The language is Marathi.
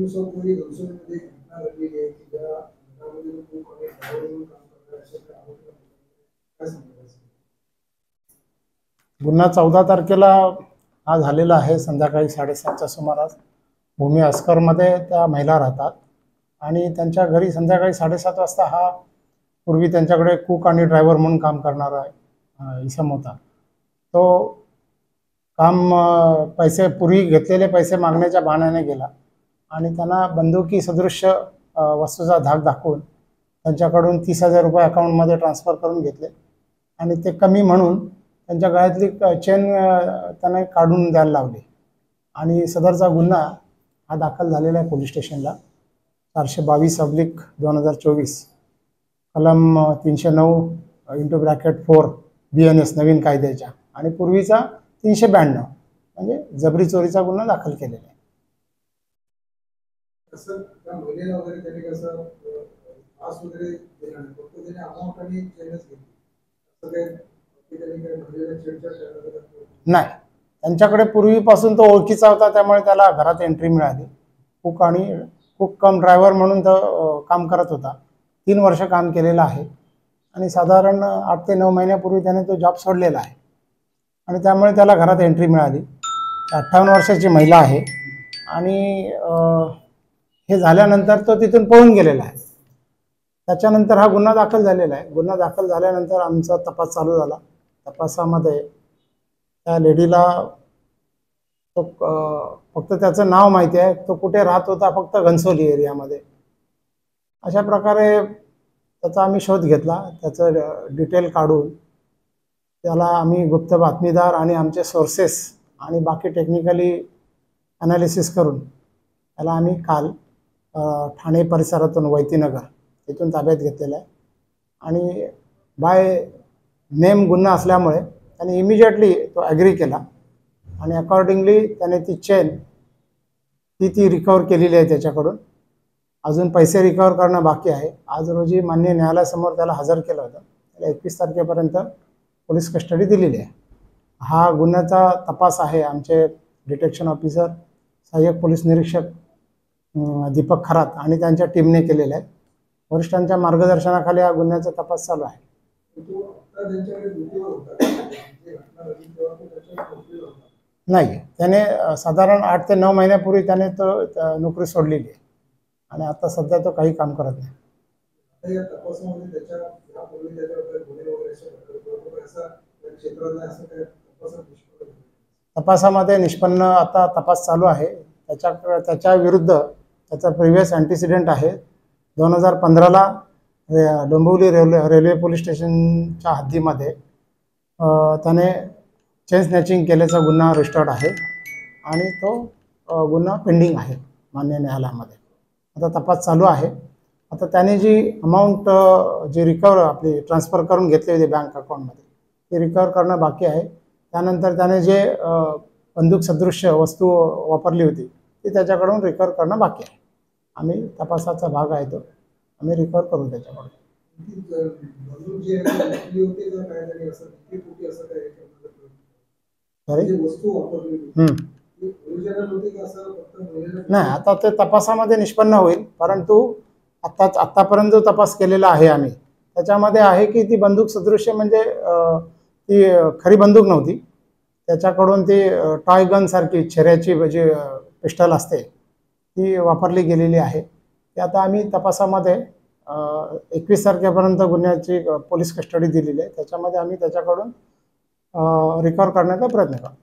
दिवसापूर्वी घनसोलीमध्ये घटना घडलेली आहे की ज्या घटनामध्ये खूप अनेक ड्रायव्हर काम करणारे असे काय सांगायचं? गुन्हा 14 तारखेला हा झालेला आहे. संध्याकाळी 7:30च्या सुमारास भूमी अस्करमध्ये त्या महिला राहतात आणि त्यांच्या घरी संध्याकाळी 7:30 वाजता हा पूर्वी त्यांच्याकडे कुक आणि ड्रायव्हर म्हणून काम करणारा इसम होता. तो काम पैसे पूर्वी घेतलेले पैसे मागण्याच्या बहाण्याने गेला आणि त्यांना बंदुकी सदृश्य वस्तूचा धाक दाखवून त्यांच्याकडून 30,000 रुपये अकाउंटमध्ये ट्रान्सफर करून घेतले आणि ते कमी म्हणून त्यांच्या गळ्यातली चेन त्याने काढून द्यायला लावली आणि सदरचा गुन्हा हा दाखल झालेला आहे पोलीस स्टेशनला 422/2024 कलम 309/4 BNS नवीन कायद्याच्या आणि पूर्वीचा 392 म्हणजे जबरी चोरीचा गुन्हा दाखल केलेला आहे. कसं त्या महिलेला वगैरे त्यांनी कसं त्रास वगैरे दिला नाही, फक्त त्याने अमाऊंट आणि चेनच घेतली असं काही महिलेला चिडचिड नाही. त्यांच्याकडे पूर्वीपासून तो ओळखीचा होता त्यामुळे त्याला घरात एंट्री मिळाली. कुक कम ड्रायव्हर म्हणून तो काम करत होता. 3 वर्ष काम केलेलं आहे आणि साधारण 8 ते 9 महिन्यापूर्वी त्याने तो जॉब सोडलेला आहे आणि त्यामुळे त्याला घरात एंट्री मिळाली. 58 वर्षाची महिला आहे आणि हे झाल्यानंतर तो तिथून पळून गेलेला आहे. त्याच्यानंतर हा गुन्हा दाखल झालेला आहे. गुन्हा दाखल झाल्यानंतर आमचा तपास चालू झाला. तपासामध्ये त्या लेडीला तो फक्त त्याचं नाव माहिती आहे, तो कुठे राहत होता फक्त घनसोली एरियामध्ये. अशा प्रकारे त्याचा आम्ही शोध घेतला. त्याचं डिटेल काढून त्याला आम्ही गुप्त बातमीदार आणि आमचे सोर्सेस आणि बाकी टेक्निकली ॲनालिसिस करून त्याला आम्ही काल ठाणे परिसरातून वैतीनगर तिथून ताब्यात घेतलेला आहे आणि बाय नेम गुन्हा असल्यामुळे त्याने इमिजिएटली तो ॲग्री केला आणि अकॉर्डिंगली त्याने ती चेन ती रिकवर केलेली आहे त्याच्याकडून. अजून पैसे रिकवर करणं बाकी आहे. आज रोजी माननीय न्यायालयासमोर त्याला हजर केलं होतं. त्याला 21 तारखेपर्यंत पोलीस कस्टडी दिलेली आहे. हा गुन्ह्याचा तपास आहे आमचे डिटेक्शन ऑफिसर सहाय्यक पोलीस निरीक्षक दीपक खरात आणि त्यांच्या टीमने केलेला आहे. वरिष्ठांच्या मार्गदर्शनाखाली हा गुन्ह्याचा तपास चालू आहे. नाही, त्याने साधारण 8 ते 9 महिन्यापूर्वी त्याने तो नोकरी सोडलेली आहे आणि आता सध्या तो काही काम करत नाही. तपासामध्ये निष्पन्न आता तपास चालू आहे. त्याच्या विरुद्ध त्याचा प्रिव्हियस अँटिसिडेंट आहे. 2015ला डोंबिवली रेल्वे पोलीस स्टेशनच्या हद्दीमध्ये त्याने चेन स्नॅचिंग केल्याचा गुन्हा रजिस्टर्ड आहे आणि तो गुन्हा पेंडिंग आहे मान्य न्यायालयामध्ये. आता तपास चालू आहे. आता त्याने जी अमाऊंट जी रिकवर आपली ट्रान्सफर करून घेतली होती बँक अकाउंटमध्ये ती रिकवर करणं बाकी आहे. त्यानंतर त्याने जे बंदूक सदृश्य वस्तू वापरली होती ती त्याच्याकडून रिकवर करणं बाकी आहे. आम्ही तपासाचा भाग आहे तो आम्ही रिकवर करू त्याच्याकडून. नाही, आता ते तपासामध्ये निष्पन्न होईल. परंतु आत्तापर्यंत जो तपास केलेला आहे आम्ही त्याच्यामध्ये आहे की ती बंदूक सदृश्य म्हणजे ती खरी बंदूक नव्हती. त्याच्याकडून ती टॉय गन सारखी छेऱ्याची जी पिस्टल असते ती वापरली गेलेली आहे. ते आता आम्ही तपासामध्ये 21 तारखेपर्यंत गुन्ह्याची पोलीस कस्टडी दिलेली आहे. त्याच्यामध्ये आम्ही त्याच्याकडून रिकवर करण्याचा प्रयत्न करतो.